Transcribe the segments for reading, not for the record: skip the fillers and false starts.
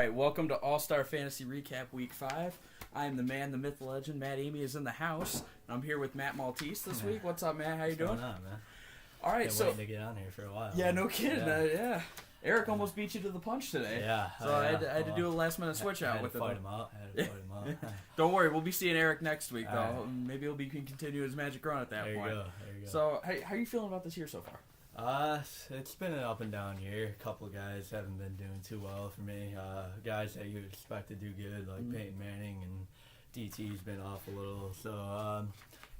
right, welcome to All-Star Fantasy Recap Week 5. I'm the man, the myth, the legend. Matt Amy is in the house. I'm here with Matt Maltese this week. What's up, Matt? How you doing? What's going on, man? All right, Been waiting to get on here for a while. Yeah, no kidding. Yeah. Eric almost beat you to the punch today. Yeah. So I had to do a last-minute switch out with him. Had to fight him out. Don't worry, we'll be seeing Eric next week, though. Right. Maybe he can continue his magic run at that There you point. go. There you go. So, how are you feeling about this year so far? It's been an up and down year. A couple of guys haven't been doing too well for me. Guys that you would expect to do good, like Peyton Manning and DT's been off a little. So,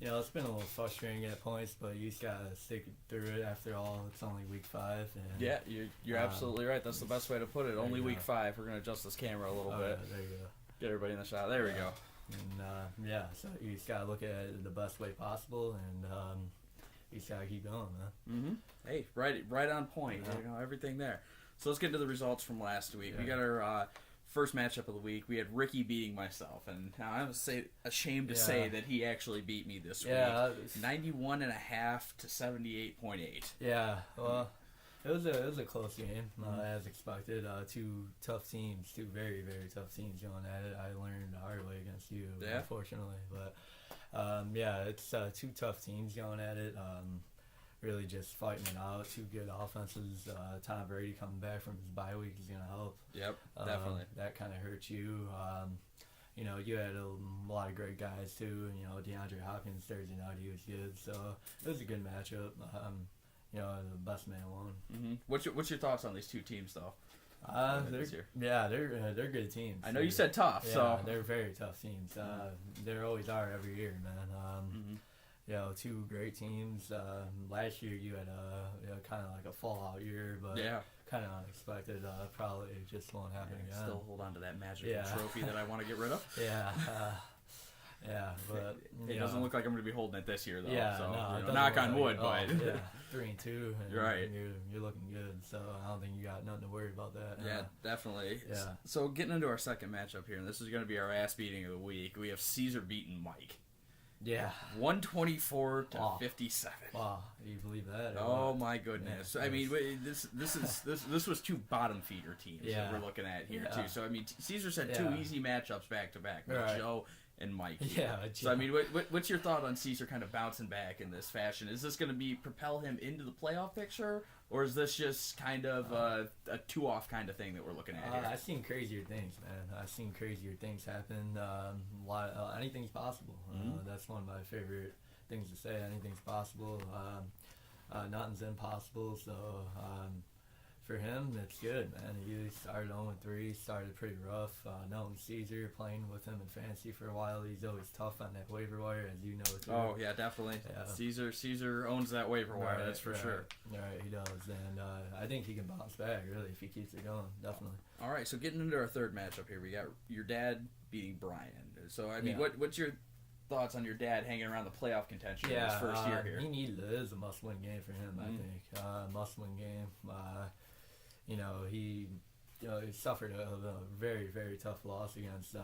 it's been a little frustrating at points, but you just gotta stick through it. After all, it's only week 5. And, Yeah, you're absolutely right. That's the best way to put it. Only week 5. We're gonna adjust this camera a little bit. There you go. Get everybody in the shot. There we go. And so you just gotta look at it the best way possible, and you just gotta keep going, man. Hey, right on point. Yeah. Everything there. So let's get into the results from last week. Yeah. We got our first matchup of the week. We had Ricky beating myself, and now I'm ashamed to say that he actually beat me this week. 91.5 to 78.8. Yeah, well, it was a close game, as expected. Two tough teams, two very, very tough teams going at it. I learned the hard way against you, unfortunately. But, it's two tough teams going at it. Really just fighting it out. Two good offenses. Tom Brady coming back from his bye week is going to help. Yep, definitely. That kind of hurts you. You had a lot of great guys, too. DeAndre Hopkins Thursday night, he was good. So it was a good matchup. The best man won. What's your thoughts on these two teams, though? They're good teams. I know you said tough, so they're very tough teams. They always are every year, man. Two great teams. Last year you had a kind of like a fallout year, but kind of unexpected. Probably just won't happen again. Still hold on to that magical trophy that I want to get rid of. But it doesn't look like I'm going to be holding it this year, though. Yeah, so, no, knock on wood, but 3-2. And you're right. You're looking good, so I don't think you got nothing to worry about that. Yeah, definitely. Yeah. So getting into our second matchup here, and this is going to be our ass beating of the week. We have Caesar beating Mike. Yeah. 124 to 57. Wow, you believe that? Oh my goodness! I mean, this was two bottom feeder teams that we're looking at here too. So I mean, Caesar's had two easy matchups back to back with Joe and Mikey. Yeah. So I mean, what's your thought on Caesar kind of bouncing back in this fashion? Is this going to propel him into the playoff picture, or is this just kind of a two-off kind of thing that we're looking at here? I've seen crazier things, man. I've seen crazier things happen. Anything's possible. That's one of my favorite things to say. Anything's possible. Nothing's impossible. So for him, it's good, man. He started 0-3, started pretty rough. Knowing Caesar, playing with him in fantasy for a while, he's always tough on that waiver wire, as you know. Too. Oh, yeah, definitely. Yeah. Caesar owns that waiver wire, that's for sure. Right, he does. And I think he can bounce back, really, if he keeps it going, definitely. All right, so getting into our third matchup here, we got your dad beating Brian. So, I mean, what's your thoughts on your dad hanging around the playoff contention in his first year here? He needed it. It is a must-win game for him, I think. Must-win game. He suffered a very, very tough loss against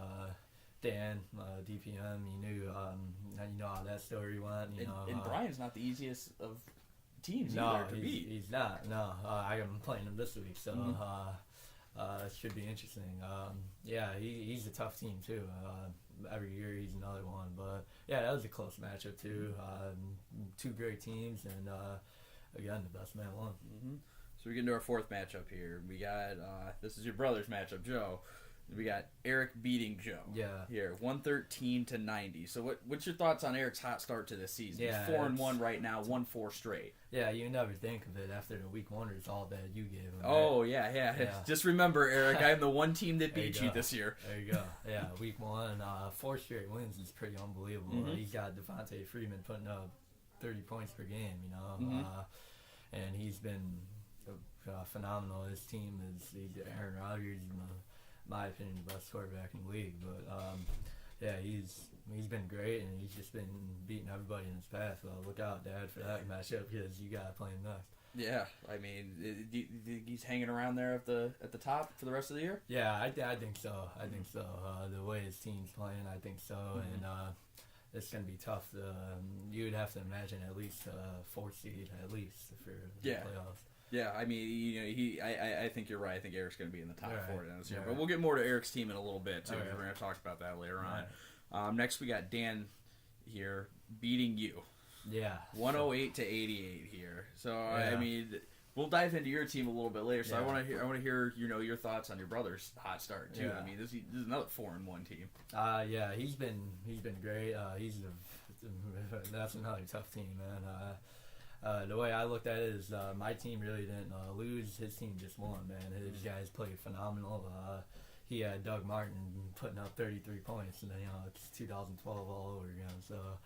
Dan, DPM. You knew how that story went. And Brian's not the easiest of teams either to beat. He's not. No, I am playing him this week, so it should be interesting. He's a tough team too. Every year he's another one, but that was a close matchup too. Two great teams, and again, the best man won. So we get into our fourth matchup here. We got this is your brother's matchup, Joe. We got Eric beating Joe. Here, 113 to 90. So what's your thoughts on Eric's hot start to this season? He's 4-1 right now, 1-4 straight. Yeah, you never think of it after the week 1 result that you gave him. Oh yeah. Just remember, Eric, I'm the one team that beat you this year. There you go. Yeah, week 1, 4 straight wins is pretty unbelievable. He's got Devontae Freeman putting up 30 points per game. And he's been phenomenal. His team is Aaron Rodgers, in my opinion, the best quarterback in the league. But he's been great, and he's just been beating everybody in his path. Well, look out, Dad, for that matchup, because you got to play him next. Yeah, I mean, do you think he's hanging around there at the top for the rest of the year? Yeah, I think so. The way his team's playing, I think so. And it's going to be tough. You would have to imagine at least 4th seed, at least, for the playoffs. Yeah, I mean, I think you're right. I think Eric's going to be in the top 4 this year. Right. But we'll get more to Eric's team in a little bit, too. Right. We're going to talk about that later Right. on. Next, we got Dan here beating you. Yeah. 108 to 88 here. So, Yeah. I mean, we'll dive into your team a little bit later. So Yeah. I want to hear your thoughts on your brother's hot start, too. Yeah. I mean, this is another 4-1 team. Yeah, he's been great. That's another tough team, man. The way I looked at it is my team really didn't lose. His team just won, man. His guys played phenomenal. He had Doug Martin putting up 33 points, and then it's 2012 all over again. So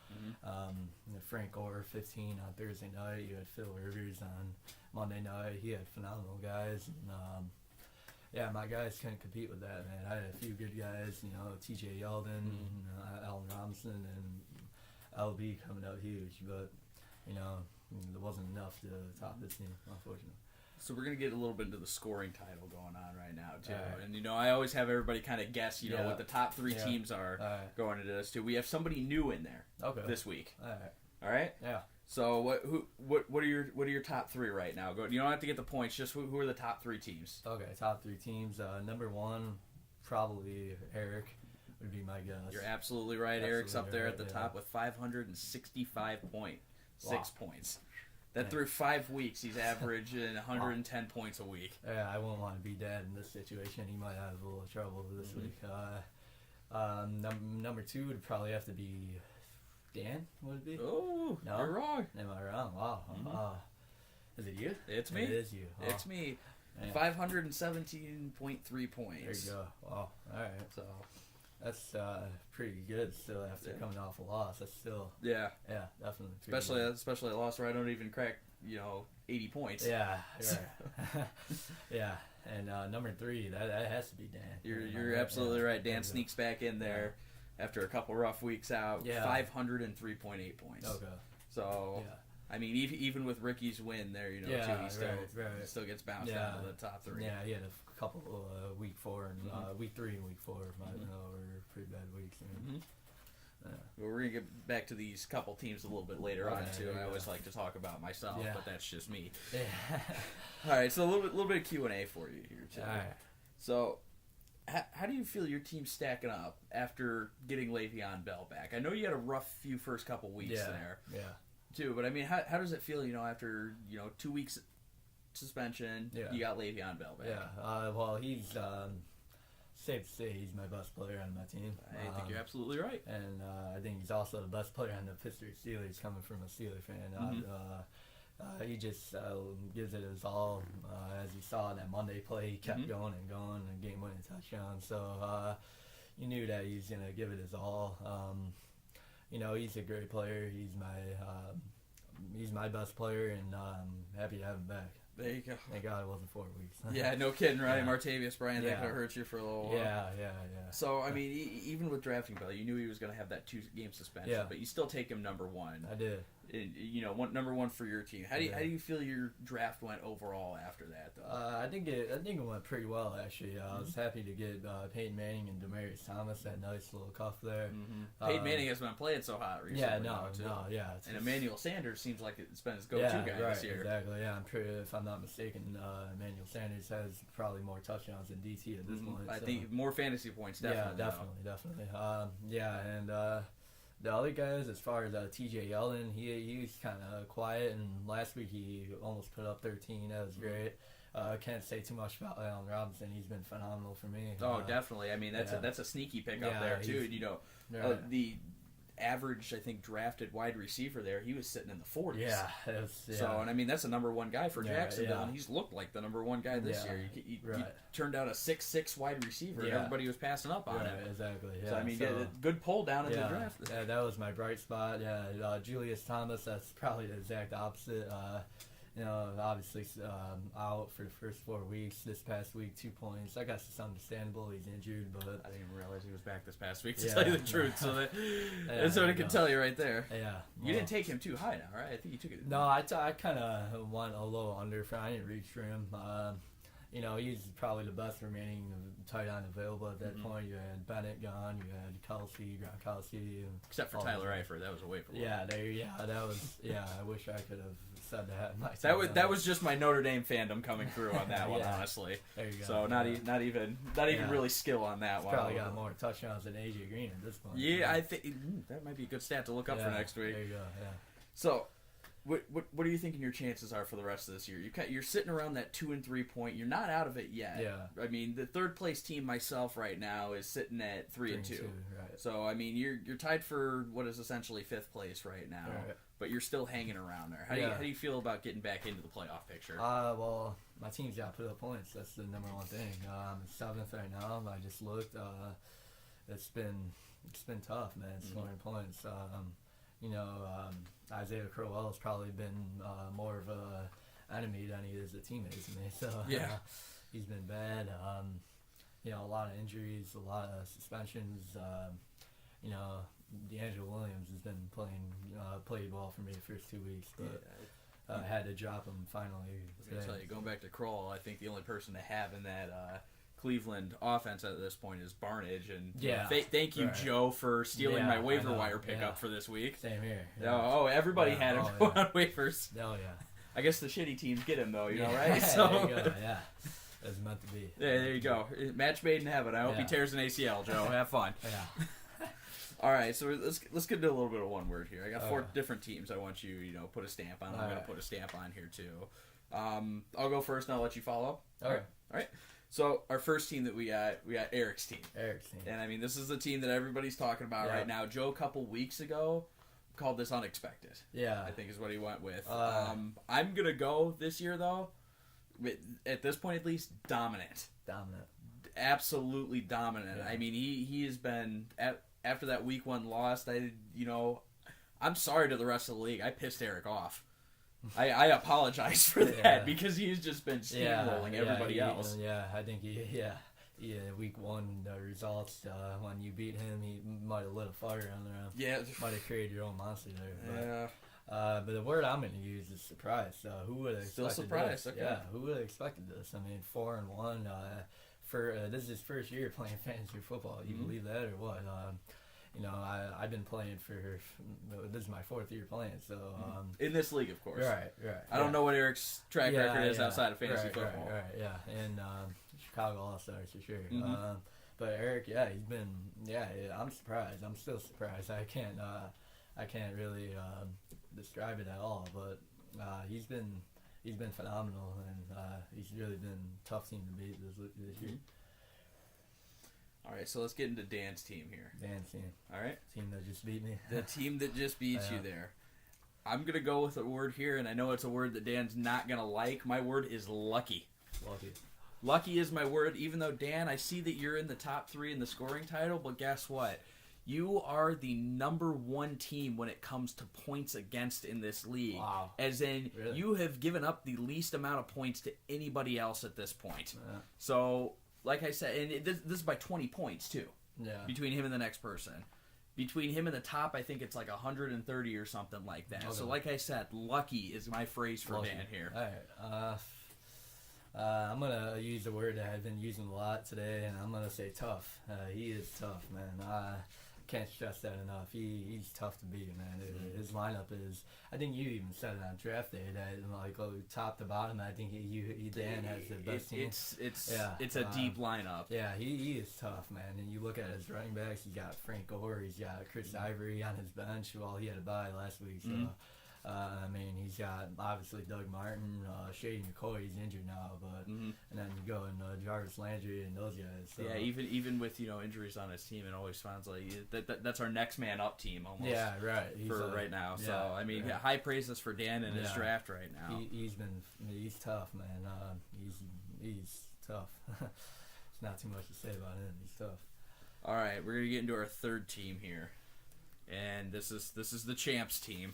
Frank Orr 15 on Thursday night. You had Phil Rivers on Monday night. He had phenomenal guys, and yeah, my guys couldn't compete with that, man. I had a few good guys, T.J. Yeldon, Allen Robinson, and LB coming out huge, but there wasn't enough to top this team, unfortunately. So we're going to get a little bit into the scoring title going on right now, too. Right. And, I always have everybody kind of guess, what the top 3 teams are going into this, too. We have somebody new in there this week. All right? Yeah. So what are your top 3 right now? You don't have to get the points, just who are the top 3 teams? Okay, top 3 teams. Number 1, probably Eric would be my guess. You're absolutely right. Absolutely Eric's up there right, at the yeah. top with 565 points. Wow. 6 points. That through 5 weeks, he's averaging 110 points a week. Yeah, I wouldn't want to be Dad in this situation. He might have a little trouble this week. Number 2 would probably have to be Dan, would it be? Oh, no? You're wrong. Am I wrong? Wow. Is it you? It's me. It is you. Oh. It's me. Man. 517.3 points. There you go. Wow. All right. So that's pretty good still after coming off a loss. That's still definitely especially a loss where I don't even crack 80 points. Yeah, right. Yeah, and number 3 that has to be Dan. You're absolutely right. Dan sneaks back in there after a couple rough weeks out. 503.8 points. Okay. So I mean, even with Ricky's win there, too, he still gets bounced down to the top 3. Yeah, he had a couple week 4 and week 3 and week 4 were pretty bad weeks. Well, we're gonna get back to these couple teams a little bit later on too. I always like to talk about myself, but that's just me. Yeah. All right, so a little bit of Q&A for you here too. All right. So, how do you feel your team's stacking up after getting Le'Veon Bell back? I know you had a rough first couple weeks there. Yeah. Too, but I mean, how does it feel? After 2 weeks suspension, you got Le'Veon Bell back. Yeah. Well, he's safe to say he's my best player on my team. I think you're absolutely right. And I think he's also the best player on the Pittsburgh Steelers, coming from a Steelers fan. He just gives it his all. As you saw in that Monday play, he kept going and game-winning touchdown. So you knew that he's going to give it his all. He's a great player. He's my best player, and I'm happy to have him back. There you go. Thank God it wasn't 4 weeks. Yeah, no kidding, right? Martavius Bryant, that could have hurt you for a little while. Yeah. So, I mean, even with drafting Bell, you knew he was going to have that 2-game suspension, but you still take him number 1. I did. Number 1 for your team. How do you feel your draft went overall after that, though? I think it went pretty well, actually. I was happy to get Peyton Manning and Demaryius Thomas, that nice little cuff there. Peyton Manning has been playing so hot recently. And Emmanuel Sanders seems like it's been his go-to guy this year. Exactly. Yeah, I'm pretty, if I'm not mistaken, Emmanuel Sanders has probably more touchdowns than DT at this point. I think more fantasy points, definitely. Yeah, definitely. And the other guys, as far as T.J. Yeldon, he was kind of quiet, and last week he almost put up 13. That was great. I can't say too much about Allen Robinson. He's been phenomenal for me. Oh, definitely. I mean, that's a sneaky pick up there too. The average, I think, drafted wide receiver there, he was sitting in the 40s. Yeah. So, and I mean, that's a number 1 guy for Jacksonville, and he's looked like the number 1 guy this year. He turned out a 6'6" wide receiver, and everybody was passing up on him. Exactly. Yeah. So, I mean, good pull down in the draft. Yeah, that was my bright spot. Yeah, Julius Thomas, that's probably the exact opposite. Obviously out for the first 4 weeks. This past week, 2 points. I guess it's understandable. He's injured, but I didn't even realize he was back this past week, to tell you the truth. So that's what it can tell you right there. Yeah. You didn't take him too high now, right? I think you took it. No, I kind of went a little under. I didn't reach for him. you know, he's probably the best remaining tight end available at that point. You had Bennett gone, you had Kelsey, Gronkowski, except for Tyler Eifert, that was a waiver. Yeah, that was. Yeah, I wish I could have said that. That was just my Notre Dame fandom coming through on that one, honestly. There you go. So not even really skill on that one. Probably got more touchdowns than AJ Green at this point. Yeah, I think that might be a good stat to look up for next week. There you go. Yeah. So, what are you thinking your chances are for the rest of this year? You're sitting around that 2-3 point. You're not out of it yet. Yeah. I mean, the third place team myself right now is sitting at 3-2. Right. So I mean, you're tied for what is essentially fifth place right now. Right. But you're still hanging around there. How do you feel about getting back into the playoff picture? Well, my team's got to put up points. That's the number one thing. Seventh right now. I just looked. It's been tough, man. Scoring points. Isaiah Crowell's probably been more of a enemy than he is a teammate to me. So he's been bad. A lot of injuries, a lot of suspensions. D'Angelo Williams has been played well for me the first 2 weeks, but I had to drop him finally. I was going to tell you, going back to Crowell, I think the only person to have in that Cleveland offense at this point is Barnage, and thank you, Joe, for stealing my waiver wire pickup for this week. Same here. Yeah. Everybody had him on waivers. Oh yeah. I guess the shitty teams get him though, right? There you go. Yeah. That's meant to be. Yeah, there you go. Match made in heaven. I hope he tears an ACL, Joe. Have fun. Yeah. All right, so let's get into a little bit of one word here. I got 4 different teams I want you, put a stamp on. I'm going to put a stamp on here too. I'll go first and I'll let you follow. All right. So our first team that we got Eric's team. Eric's team. And I mean, this is the team that everybody's talking about right now. Joe, a couple weeks ago, called this unexpected. Yeah. I think is what he went with. I'm going to go this year, though, at this point at least, dominant. Absolutely dominant. Yeah. I mean, he has been, after that week 1 loss, I'm sorry to the rest of the league. I pissed Eric off. I apologize for that because he's just been steamrolling everybody else. I think week 1 results when you beat him, he might have lit a fire on there. Yeah, might have created your own monster there. But the word I'm going to use is surprise. Who would have expected Still surprised? This? Okay. Yeah, who would have expected this? I mean, 4-1. This is his first year playing fantasy football. You believe that or what? I've been playing this is my 4th year playing, so in this league, of course. Right. I don't know what Eric's track record is outside of fantasy football. Right, and Chicago All Stars for sure. But Eric, he's been, I'm surprised. I'm still surprised. I can't really describe it at all, but he's been phenomenal, and he's really been a tough team to beat this year. All right, so let's get into Dan's team here. Dan's team. All right. Team that just beat me. The team that just beat you there. I'm going to go with a word here, and I know it's a word that Dan's not going to like. My word is lucky. Lucky is my word, even though, Dan, I see that you're in the top 3 in the scoring title, but guess what? You are the number 1 team when it comes to points against in this league. Wow. As in, really? You have given up the least amount of points to anybody else at this point. Yeah. So, like I said, and this is by 20 points, too. Yeah. Between him and the next person. Between him and the top, I think it's like 130 or something like that. Okay. So, like I said, lucky is my phrase for Dan here. All right. I'm going to use a word that I've been using a lot today, and I'm going to say tough. He is tough, man. Can't stress that enough. He's tough to beat, man. His lineup is, I think you even said it on draft day that top to bottom, I think Dan has the best team. It's a deep lineup. Yeah, he is tough, man. And you look at his running backs, he's got Frank Gore, he's got Chris Ivory on his bench. Well, he had a bye last week, so he's got obviously Doug Martin, Shady McCoy, he's injured now, but and then you go and Jarvis Landry and those guys. So. Yeah, even with injuries on his team, it always sounds like that's our next man up team almost. Yeah, right. Right now. So high praises for Dan and his draft right now. He's tough, man. He's tough. There's not too much to say about him. He's tough. All right, we're gonna get into our third team here, and this is the champs team.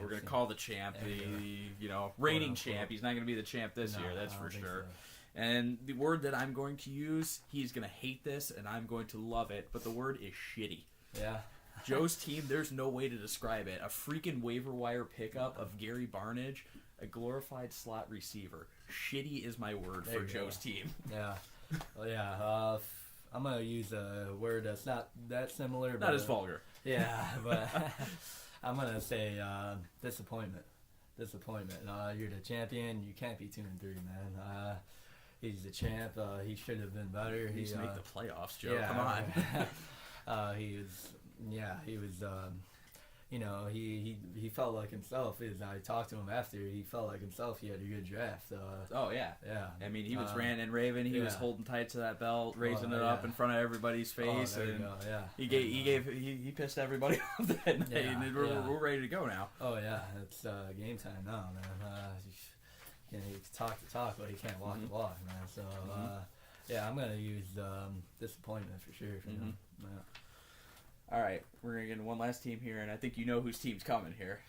We're going to call the champ the reigning champ. He's not going to be the champ this year, that's for sure. So. And the word that I'm going to use, he's going to hate this, and I'm going to love it, but the word is shitty. Yeah. Joe's team, there's no way to describe it. A freaking waiver wire pickup of Gary Barnage. a glorified slot receiver. Shitty is my word for Joe's team. Yeah. Well, yeah. I'm going to use a word that's not that similar. Not as vulgar. Yeah, but I'm going to say disappointment. Disappointment. You're the champion. You can't be 2-3, man. He's the champ. He should have been better. He needs to make the playoffs, Joe. Yeah, come on. He was. You know, he felt like himself. I talked to him after. He felt like himself. He had a good draft. Oh yeah, yeah. I mean, he was ranting and raving. He was holding tight to that belt, raising it up in front of everybody's face. There you go. Yeah. He pissed everybody off that night, and we're ready to go now. Oh yeah, it's game time now, man. You can talk the talk, but you can't walk the walk, man. So yeah, I'm gonna use disappointment for sure. For him. Yeah. All right, we're going to get one last team here, and I think you know whose team's coming here.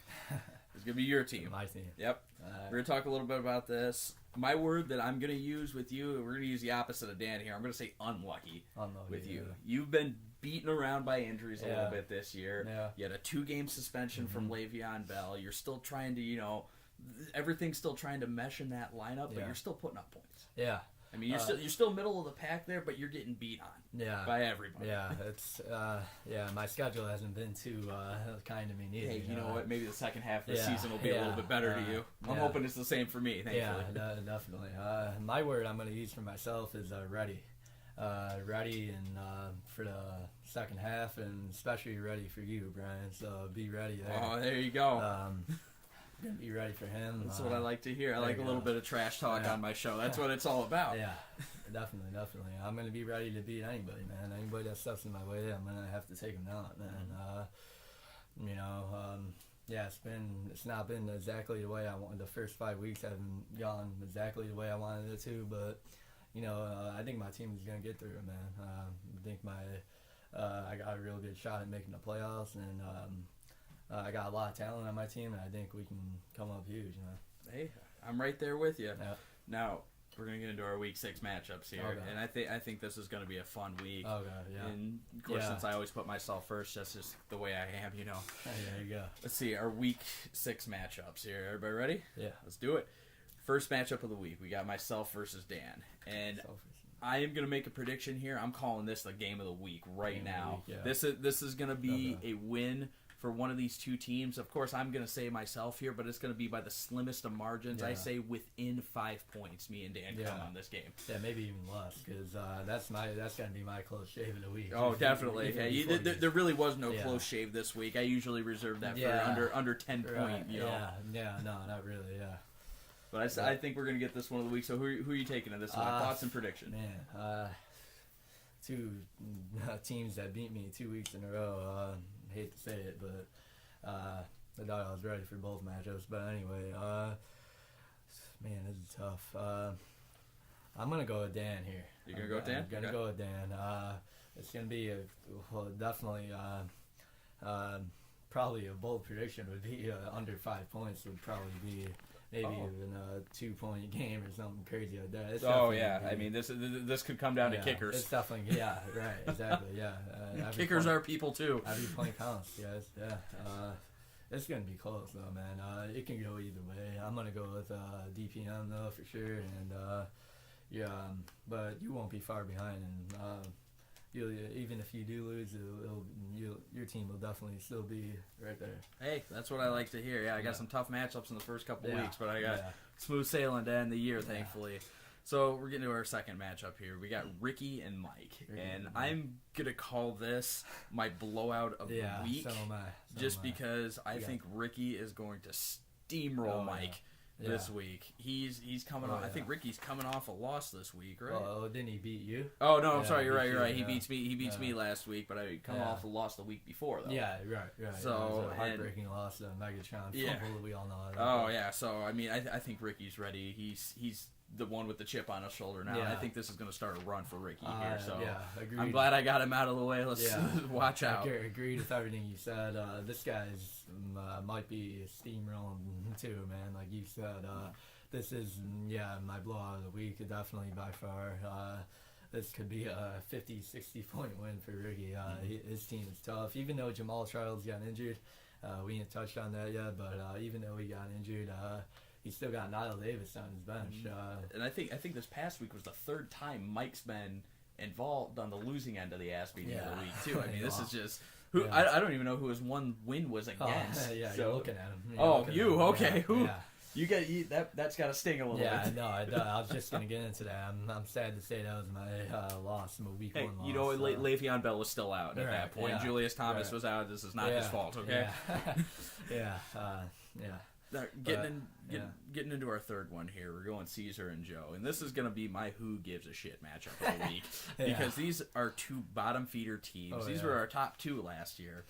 It's going to be your team. My team. Yep. We're going to talk a little bit about this. My word that I'm going to use with you, we're going to use the opposite of Dan here. I'm going to say unlucky with you. You've been beaten around by injuries a little bit this year. Yeah. You had a 2-game suspension from Le'Veon Bell. You're still trying to, everything's still trying to mesh in that lineup, but you're still putting up points. Yeah. I mean, you're still middle of the pack there, but you're getting beat on by everybody. Yeah, it's my schedule hasn't been too kind to me neither. Hey, you know what? Maybe the second half of the season will be a little bit better to you. I'm hoping it's the same for me, thankfully. Yeah, definitely. My word I'm going to use for myself is ready. Ready and for the second half, and especially ready for you, Brian. So be ready there. Oh, there you go. Gonna be ready for him. That's what I like to hear. I like a little bit of trash talk on my show. That's what it's all about. Yeah, definitely. I'm gonna be ready to beat anybody, man. Anybody that steps in my way, I'm gonna have to take him down, man. It's not been exactly the way I wanted. The first 5 weeks haven't gone exactly the way I wanted it to, but I think my team is gonna get through it, man. I think I got a real good shot at making the playoffs, and I got a lot of talent on my team, and I think we can come up huge. Hey, I'm right there with you. Yeah. Now we're gonna get into our week 6 matchups here, and I think this is gonna be a fun week. Oh god, yeah. And of course, since I always put myself first, that's just the way I am, There you go. Let's see our week 6 matchups here. Everybody ready? Yeah. Let's do it. First matchup of the week, we got myself versus Dan, and I am gonna make a prediction here. I'm calling this the game of the week now. This is gonna be a win for one of these two teams. Of course, I'm going to say myself here, but it's going to be by the slimmest of margins. I say within 5 points, me and Dan come on this game. Yeah, maybe even less, because that's going to be my close shave of the week. Oh, definitely. There really was no close shave this week. I usually reserve that for under 10 point. Yeah, no, not really, yeah. But I think we're going to get this one of the week. So who are you taking in this one? Thoughts and prediction? Man, two teams that beat me 2 weeks in a row. Hate to say it, but I thought I was ready for both matchups. But anyway, man, this is tough. I'm gonna go with Dan here. You're gonna go with Dan? I'm gonna go with Dan. It's gonna be definitely probably a bold prediction would be under 5 points would probably be. Maybe even a 2-point game or something crazy like that. I mean, this could come down to kickers. It's definitely, right, exactly, yeah. Kickers are people too. Every point counts, guys, yeah. It's going to be close, though, man. It can go either way. I'm going to go with DPM, though, for sure, and, but you won't be far behind, and even if you do lose, your team will definitely still be right there. Hey, that's what I like to hear. Yeah, I got some tough matchups in the first couple weeks, but I got smooth sailing to end the year, thankfully. So we're getting to our second matchup here. We got Ricky and Mike, and I'm gonna call this my blowout of the week, so am I. Because I think Ricky is going to steamroll Mike. This week. He's coming off. I think Ricky's coming off a loss this week, right? Oh, didn't he beat you? Oh no, I'm sorry. You're right. He beats me. He beats me last week, but I come off a loss the week before, though. Yeah, right. So it was a heartbreaking loss to Megatron. Fumble, we all know. Oh yeah. So I mean, I think Ricky's ready. He's the one with the chip on his shoulder now. I think this is going to start a run for Ricky here. So agreed. I'm glad I got him out of the way. Let's watch out. I agreed with everything you said. This guy's might be steamrolling too, man. Like you said, this is my blowout of the week. Definitely by far. This could be a 50-60 point win for Ricky. His team is tough. Even though Jamal Charles got injured, we didn't touch on that yet. But even though he got injured, he's still got Niall Davis on his bench. And I think this past week was the third time Mike's been involved on the losing end of the ass beating of the week too. I mean, this is just I don't even know who his one win was against. Yeah, so. You're looking at him. Okay. Who? Yeah. You get that's got to sting a little bit. Yeah, no, I was just gonna get into that. I'm sad to say that was my loss, my week 1 loss. You know, Le'Veon Bell was still out at that point. Yeah, Julius Thomas was out. This is not his fault. Okay. Getting into our third one here, we're going Caesar and Joe, and this is going to be my who gives a shit matchup of the week because these are two bottom feeder teams. These were our top two last year,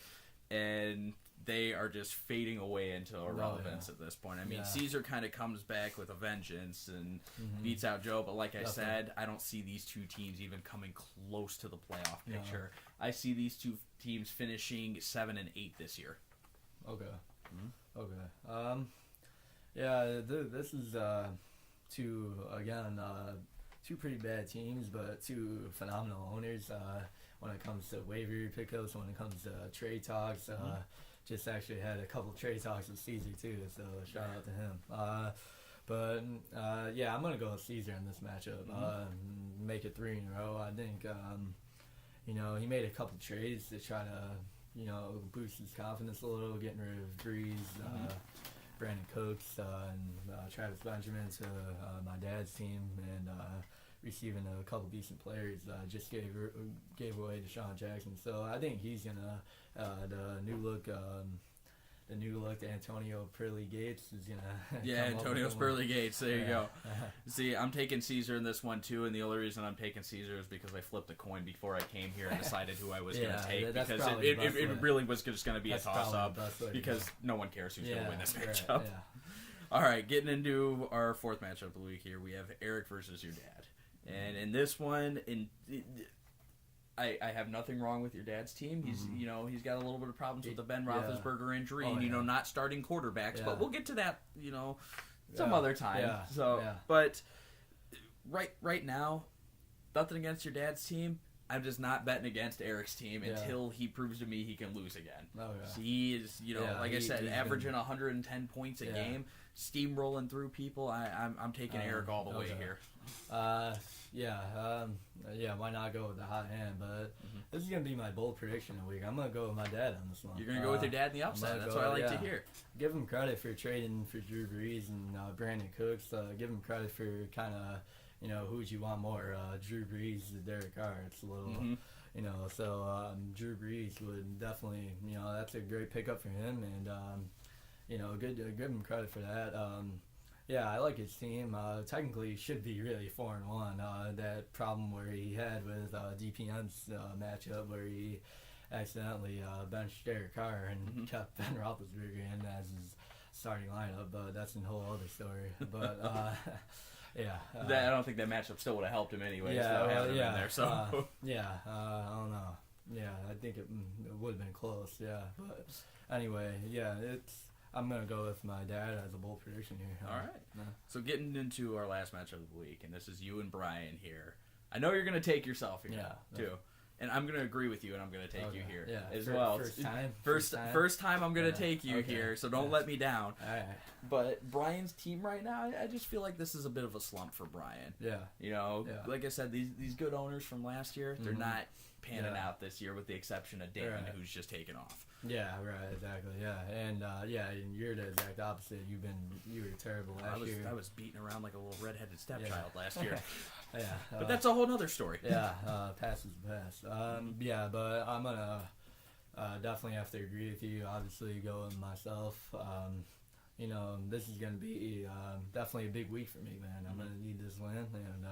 and they are just fading away into irrelevance at this point. I mean, Caesar kind of comes back with a vengeance and beats out Joe, but like I said, I don't see these two teams even coming close to the playoff picture. I see these two teams finishing 7 and 8 this year. Okay. Okay. This is two pretty bad teams, but two phenomenal owners when it comes to waiver pickups, when it comes to trade talks. Just actually had a couple trade talks with Caesar too, so shout out to him. I'm gonna go with Caesar in this matchup. Make it 3 in a row. I think he made a couple trades to try to boost his confidence a little, getting rid of Breeze, Brandon Cooks, and Travis Benjamin to my dad's team, and receiving a couple decent players. Just gave away Deshaun Jackson, so I think he's gonna the new look to Antonio Pearly Gates is gonna Antonio Pearly Gates. There you go. See, I'm taking Caesar in this one too, and the only reason I'm taking Caesar is because I flipped a coin before I came here and decided who I was going to take, because it really was just going to be a toss up because no one cares who's going to win this matchup. All right, getting into our fourth matchup of the week here, we have Eric versus your dad, and in this one, I have nothing wrong with your dad's team. He's he's got a little bit of problems with the Ben Roethlisberger injury and not starting quarterbacks. But we'll get to that some other time. But right now, nothing against your dad's team. I'm just not betting against Eric's team until he proves to me he can lose again. So he is like I said, averaging 110 points a game, steamrolling through people. I'm taking Eric all the way here. Why not go with the hot hand? But this is going to be my bold prediction of the week. I'm going to go with my dad on this one. You're going to go with your dad in the upset. That's what I like to hear. Give him credit for trading for Drew Brees and Brandon Cooks. Give him credit for kind of, who'd you want more, Drew Brees or Derek Carr. It's a little, so Drew Brees would definitely, that's a great pickup for him. And, give him credit for that. I like his team. Technically, should be really 4-1. That problem where he had with DPN's matchup where he accidentally benched Derek Carr and kept Ben Roethlisberger in as his starting lineup, but that's a whole other story. But I don't think that matchup still would have helped him anyway. Having him in there. So I don't know. Yeah, I think it would have been close. Yeah, but anyway, I'm going to go with my dad as a bold prediction here. All right. So getting into our last matchup of the week, and this is you and Brian here. I know you're going to take yourself here, too. And I'm going to agree with you, and I'm going to take you here as well. First time I'm going to take you here, so don't let me down. All right. But Brian's team right now, I just feel like this is a bit of a slump for Brian. Like I said, these good owners from last year, they're not panning out this year with the exception of Dan, who's just taken off. Yeah, right, exactly. Yeah, and and you're the exact opposite. You were terrible last year. I was beating around like a little redheaded stepchild last year. But that's a whole other story. Past is the past. But I'm gonna definitely have to agree with you. Obviously, go with myself. This is gonna be definitely a big week for me, man. I'm gonna need this win, and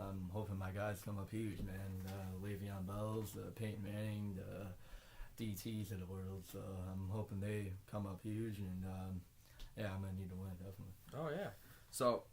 I'm hoping my guys come up huge, man. Le'Veon Bell's, Peyton Manning, the DTs of the world, so I'm hoping they come up huge, and I'm gonna need to win, definitely. Oh yeah. So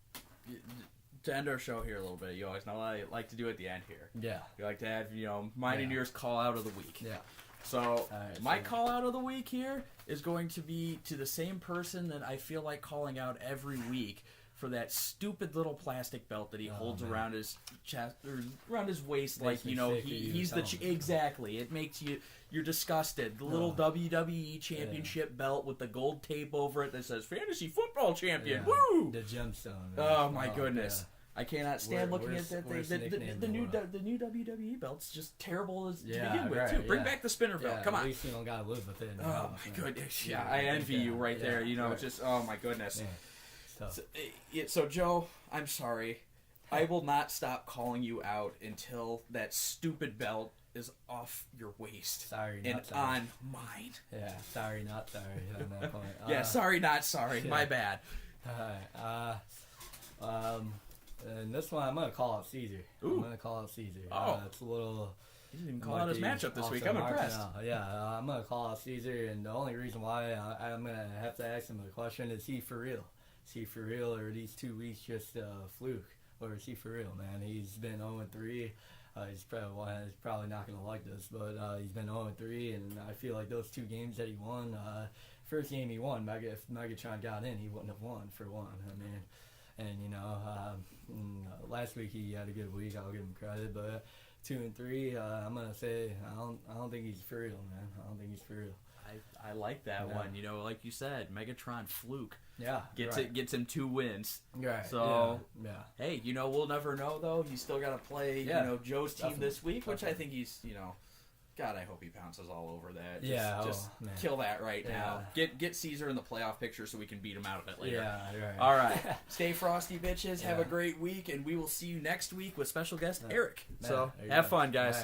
to end our show here a little bit, you always know I like to do at the end here. Yeah. You like to have mine and yours call out of the week. Yeah. So my call out of the week here is going to be to the same person that I feel like calling out every week for that stupid little plastic belt that he holds around his chest or around his waist, like he's the exactly. It makes you're disgusted. The little WWE Championship belt with the gold tape over it that says Fantasy Football Champion. Woo! The gemstone. Oh my goodness. Yeah. I cannot stand looking at that thing. The new WWE belt's just terrible to begin with, too. Bring back the spinner belt. Come on. At least you don't got to live with it. Oh, my goodness. Yeah, I envy you right there. Just, oh, my goodness. So, Joe, I'm sorry. I will not stop calling you out until that stupid belt is off your waist. Sorry, and not sorry. On mine. Yeah, sorry, not sorry on that point. Sorry, not sorry. My bad. All right. And this one, I'm going to call out Caesar. Ooh. I'm going to call out Caesar. It's a little... He didn't even call out his matchup this week. I'm impressed. I'm going to call out Caesar, and the only reason why I'm going to have to ask him the question is he for real? Is he for real, or are these 2 weeks just a fluke? Or is he for real, man? He's been 0-3. He's probably not going to like this, but he's been 0-3, and I feel like those 2 games that he won, first game he won, if Megatron got in, he wouldn't have won for one. I mean... And last week he had a good week. I'll give him credit, but 2-3, I'm gonna say I don't think he's for real, man. I don't think he's for real. I like that one. Like you said, Megatron fluke. Yeah, gets him 2 wins. Right. So hey, we'll never know though. He's still got to play. Joe's team this week, which I think he's God, I hope he pounces all over that. Just kill that right now. Get Caesar in the playoff picture so we can beat him out of it later. Yeah, right. All right. Stay frosty, bitches. Have a great week, and we will see you next week with special guest Eric. So have fun, guys.